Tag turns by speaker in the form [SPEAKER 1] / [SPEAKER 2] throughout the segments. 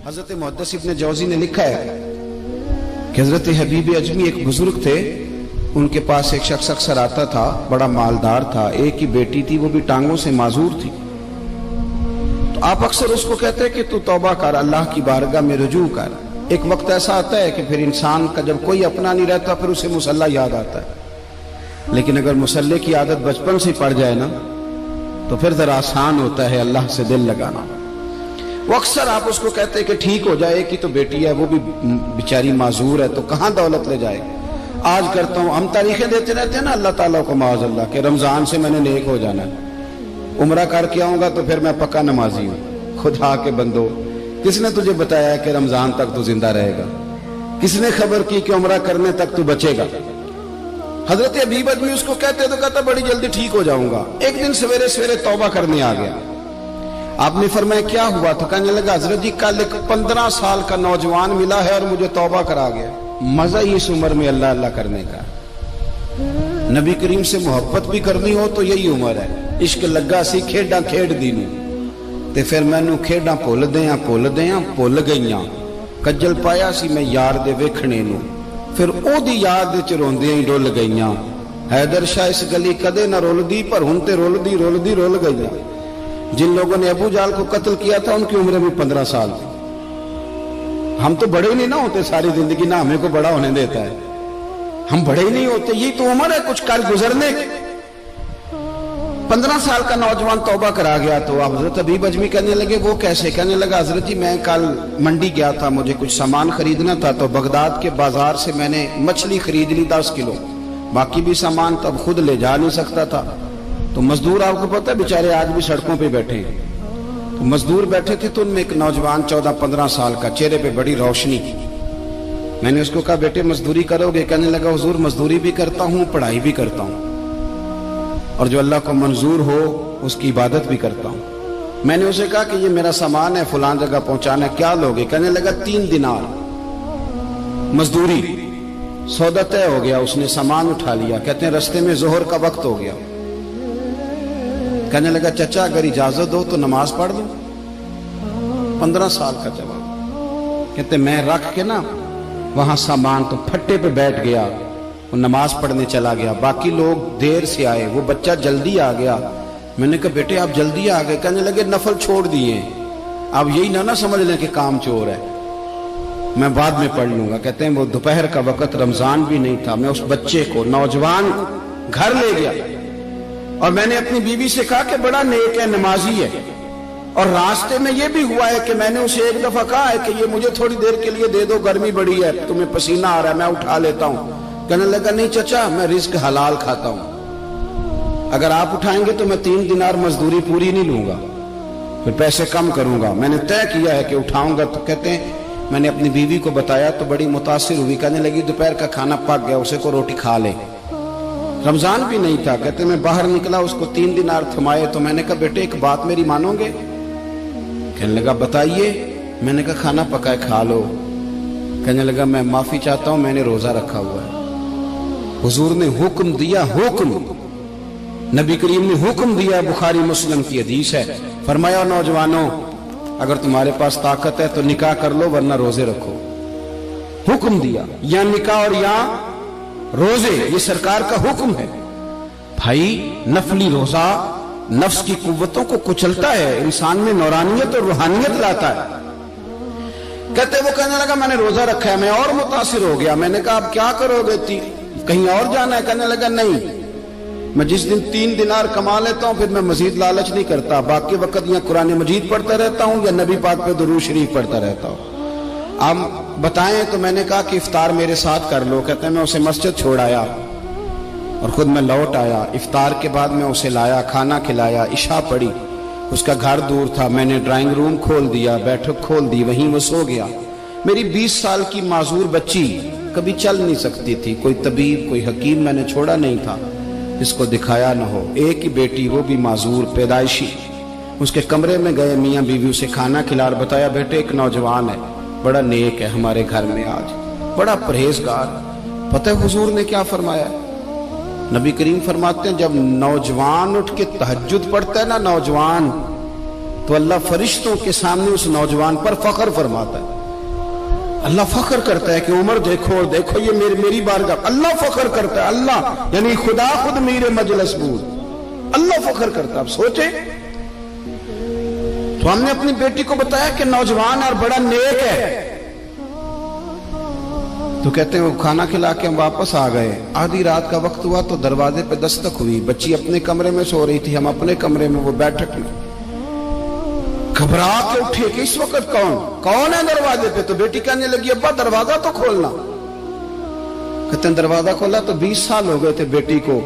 [SPEAKER 1] حضرت محدث ابن جوزی نے لکھا ہے کہ حضرت حبیب اجمی ایک بزرگ تھے، ان کے پاس ایک شخص اکثر آتا تھا، بڑا مالدار تھا، ایک ہی بیٹی تھی، وہ بھی ٹانگوں سے معذور تھی۔ تو آپ اکثر اس کو کہتے کہ تو توبہ کر، اللہ کی بارگاہ میں رجوع کر۔ ایک وقت ایسا آتا ہے کہ پھر انسان کا جب کوئی اپنا نہیں رہتا پھر اسے مصلی یاد آتا ہے، لیکن اگر مصلی کی عادت بچپن سے پڑ جائے نا تو پھر ذرا آسان ہوتا ہے اللہ سے دل لگانا۔ وہ اکثر آپ اس کو کہتے کہ ٹھیک ہو جائے کہ تو بیٹی ہے، وہ بھی بیچاری معذور ہے، تو کہاں دولت لے جائے۔ آج کرتا ہوں، ہم تاریخیں دیتے رہتے ہیں نا اللہ تعالیٰ کو معاذ اللہ کہ رمضان سے میں نے نیک ہو جانا ہے، عمرہ کر کے آؤں گا تو پھر میں پکا نمازی ہوں۔ خدا کے بندو، کس نے تجھے بتایا کہ رمضان تک تو زندہ رہے گا؟ کس نے خبر کی کہ عمرہ کرنے تک تو بچے گا؟ حضرت حبیب اجمی اس کو کہتے تو کہتا بڑی جلدی ٹھیک ہو جاؤں گا۔ ایک دن سویرے سویرے توبہ کرنے آ گیا۔ آپ نے فرمایا کیا ہوا؟ تو کہنے لگا حضرت جی کل ایک 15 سال کا نوجوان ملا ہے اور مجھے توبہ کرا گیا۔ مزہ ہی اس عمر میں اللہ اللہ کرنے کا، نبی کریم سے محبت بھی کرنی ہو تو یہی عمر ہے۔ عشق لگا سی کھیڈاں کھیڈ دی نوں تے پھر مینوں کھیڈاں بھول بھول گئیاں، کجل پایا سی میں یار دے ویکھنے نوں، پھر او دی یاد وچ روندیاں ہی ڈول گئیاں۔ حیدر شاہ اس گلی کدے نہ رولدی پر ہن تے رول گئیاں۔ جن لوگوں نے ابو جہل کو قتل کیا تھا ان کی عمر بھی 15 سال تھی۔ ہم تو بڑے ہی نہیں نہ ہوتے، ساری زندگی نہ ہمیں کو بڑا ہونے دیتا ہے، ہم بڑے ہی نہیں ہوتے، یہی تو عمر ہے کچھ کر گزرنے کی۔ 15 سال کا نوجوان توبہ کرا گیا تو اب حضرت حبیب اجمی کہنے لگے وہ کیسے؟ کہنے لگا حضرت جی میں کل منڈی گیا تھا، مجھے کچھ سامان خریدنا تھا، تو بغداد کے بازار سے میں نے مچھلی خرید لی 10 کلو، باقی بھی سامان تب خود لے جا نہیں سکتا تھا۔ تو مزدور آپ کو پتہ ہے بیچارے آج بھی سڑکوں پہ بیٹھے ہیں، تو مزدور بیٹھے تھے تو ان میں ایک نوجوان 14-15 سال کا، چہرے پہ بڑی روشنی۔ میں نے اس کو کہا بیٹے مزدوری کرو گے؟ کہنے لگا حضور مزدوری بھی کرتا ہوں، پڑھائی بھی کرتا ہوں، اور جو اللہ کو منظور ہو اس کی عبادت بھی کرتا ہوں۔ میں نے اسے کہا کہ یہ میرا سامان ہے فلان جگہ پہنچانا ہے، کیا لوگے؟ کہنے لگا 3 دینار مزدوری۔ سودا طے ہو گیا، اس نے سامان اٹھا لیا۔ کہتے ہیں رستے میں ظہر کا وقت ہو گیا، کہنے لگا چچا اگر اجازت ہو تو نماز پڑھ دوں۔ 15 سال کا جواب۔ کہتے میں رکھ کے نا وہاں سامان تو پھٹے پہ بیٹھ گیا، وہ نماز پڑھنے چلا گیا، باقی لوگ دیر سے آئے، وہ بچہ جلدی آ گیا۔ میں نے کہا بیٹے آپ جلدی آ گئے؟ کہنے لگے نفل چھوڑ دیے، آپ یہی نہ سمجھ لیں کہ کام چور ہے، میں بعد میں پڑھ لوں گا۔ کہتے ہیں وہ دوپہر کا وقت، رمضان بھی نہیں تھا، میں اس بچے کو نوجوان گھر لے گیا اور میں نے اپنی بیوی سے کہا کہ بڑا نیک ہے، نمازی ہے، اور راستے میں یہ بھی ہوا ہے کہ میں نے اسے ایک دفعہ کہا ہے کہ یہ مجھے تھوڑی دیر کے لیے دے دو، گرمی بڑی ہے، تمہیں پسینہ آ رہا ہے، میں اٹھا لیتا ہوں۔ کہنے لگا نہیں چچا میں رزق حلال کھاتا ہوں، اگر آپ اٹھائیں گے تو میں 3 دینار مزدوری پوری نہیں لوں گا، پھر پیسے کم کروں گا، میں نے طے کیا ہے کہ اٹھاؤں گا۔ تو کہتے ہیں میں نے اپنی بیوی کو بتایا تو بڑی متاثر ہوئی، کہنے لگی دوپہر کا کھانا پک گیا، اسے کو روٹی کھا لے، رمضان بھی نہیں تھا۔ کہتے میں باہر نکلا، اس کو 3 دینار تھمائے، تو میں نے کہا بیٹے ایک بات میری مانو گے؟ کہنے لگا بتائیے۔ میں نے کہا کھانا پکائے کھا لو۔ کہنے لگا میں معافی چاہتا ہوں، میں نے روزہ رکھا ہوا ہے۔ حضور نے حکم دیا، حکم نبی کریم نے حکم دیا، بخاری مسلم کی حدیث ہے، فرمایا نوجوانوں اگر تمہارے پاس طاقت ہے تو نکاح کر لو ورنہ روزے رکھو۔ حکم دیا، یا نکاح اور یا روزے، یہ سرکار کا حکم ہے۔ بھائی نفلی روزہ نفس کی قوتوں کو کچلتا ہے، انسان میں نورانیت اور روحانیت لاتا ہے۔ کہتے وہ کہنے لگا میں نے روزہ رکھا ہے، میں اور متاثر ہو گیا۔ میں نے کہا اب کیا کرو گے؟ کہیں اور جانا ہے؟ کہنے لگا نہیں، میں جس دن 3 دینار کما لیتا ہوں پھر میں مزید لالچ نہیں کرتا، باقی وقت یا قرآن مجید پڑھتا رہتا ہوں یا نبی پاک پہ درود شریف پڑھتا رہتا ہوں۔ آپ بتائیں؟ تو میں نے کہا کہ افطار میرے ساتھ کر لو۔ کہتے ہیں میں اسے مسجد چھوڑ آیا اور خود میں لوٹ آیا، افطار کے بعد میں اسے لایا، کھانا کھلایا، عشاء پڑھی، اس کا گھر دور تھا، میں نے ڈرائنگ روم کھول دیا، بیٹھک کھول دی، وہیں وہ سو گیا۔ میری 20 سال کی معذور بچی کبھی چل نہیں سکتی تھی، کوئی طبیب کوئی حکیم میں نے چھوڑا نہیں تھا جس کو دکھایا نہ ہو، ایک ہی بیٹی وہ بھی معذور پیدائشی۔ اس کے کمرے میں گئے، میاں بیوی اسے کھانا کھلا اور بتایا بیٹے ایک نوجوان ہے، بڑا نیک ہے ہمارے گھر میں، آج بڑا پرہیزگار۔ پتہ ہے حضور نے کیا فرمایا؟ نبی کریم فرماتے ہیں جب نوجوان اٹھ کے تہجد پڑھتا ہے نا، نوجوان تو اللہ فرشتوں کے سامنے اس نوجوان پر فخر فرماتا ہے. اللہ فخر کرتا ہے کہ عمر دیکھو دیکھو یہ میری بارگاہ. اللہ فخر کرتا ہے, اللہ یعنی خدا خود میرے مجلس بود, اللہ فخر کرتا ہے. اب سوچے تو ہم نے اپنی بیٹی کو بتایا کہ نوجوان اور بڑا نیک ہے, تو کہتے ہیں وہ کھانا کھلا کے ہم واپس آ گئے. آدھی رات کا وقت ہوا تو دروازے پہ دستک ہوئی. بچی اپنے کمرے میں سو رہی تھی, ہم اپنے کمرے میں, وہ بیٹھک میں. گھبرا کے اٹھے کہ اس وقت کون ہے دروازے پہ؟ تو بیٹی کہنے لگی ابا دروازہ تو کھولنا. کہتے ہیں دروازہ کھولا تو 20 سال ہو گئے تھے بیٹی کو,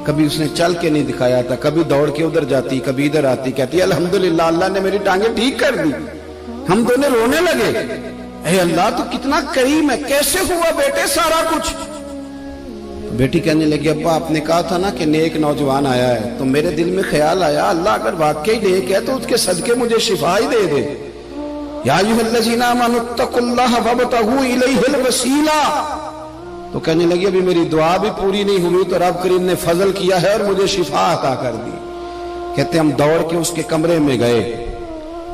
[SPEAKER 1] کبھی اس نے چل کے نہیں دکھایا تھا, کبھی دوڑ کے ادھر جاتی کبھی ادھر آتی. کہتی الحمدللہ اللہ نے میری ٹانگیں ٹھیک کر دی. ہم دونوں رونے لگے, اے اللہ تو کتنا کریم ہے, کیسے ہوا بیٹے سارا کچھ؟ بیٹی کہنے لگی ابا آپ نے کہا تھا نا کہ نیک نوجوان آیا ہے, تو میرے دل میں خیال آیا اللہ اگر واقعی نیک ہے تو اس کے صدقے مجھے شفا ہی دے دے. یا ایھا الذین آمنوا اتقوا اللہ وابتغوا الیہ الوسیلہ. تو کہنے لگی ابھی میری دعا بھی پوری نہیں ہوئی تو رب کریم نے فضل کیا ہے اور مجھے شفا عطا کر دی. کہتے ہم دوڑ کے اس کے کمرے میں گئے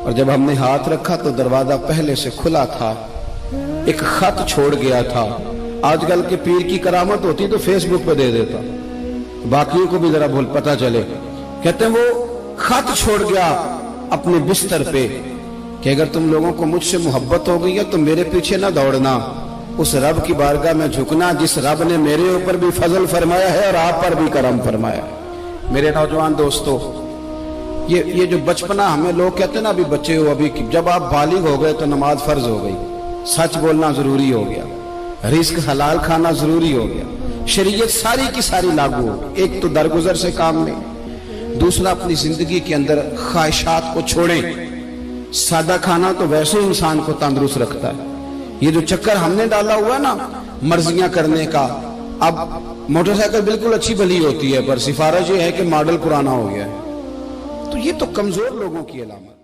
[SPEAKER 1] اور جب ہم نے ہاتھ رکھا تو دروازہ پہلے سے کھلا تھا, ایک خط چھوڑ گیا تھا. آج کل کے پیر کی کرامت ہوتی تو فیس بک پہ دے دیتا, باقیوں کو بھی ذرا پتہ چلے. کہتے ہیں وہ خط چھوڑ گیا اپنے بستر پہ کہ اگر تم لوگوں کو مجھ سے محبت ہو گئی ہے تو میرے پیچھے نہ دوڑنا, اس رب کی بارگاہ میں جھکنا جس رب نے میرے اوپر بھی فضل فرمایا ہے اور آپ پر بھی کرم فرمایا. میرے نوجوان دوستو, یہ جو بچپنا ہمیں لوگ کہتے ہیں نا ابھی بچے ہو, ابھی جب آپ بالغ ہو گئے تو نماز فرض ہو گئی, سچ بولنا ضروری ہو گیا, رزق حلال کھانا ضروری ہو گیا, شریعت ساری کی ساری لاگو ہو. ایک تو درگزر سے کام لیں, دوسرا اپنی زندگی کے اندر خواہشات کو چھوڑیں. سادہ کھانا تو ویسے انسان کو تندرست رکھتا ہے. یہ جو چکر ہم نے ڈالا ہوا ہے نا مرضیاں کرنے کا, اب موٹر سائیکل بالکل اچھی بھلی ہوتی ہے پر سفارش یہ ہے کہ ماڈل پرانا ہو گیا ہے, تو یہ تو کمزور لوگوں کی علامت.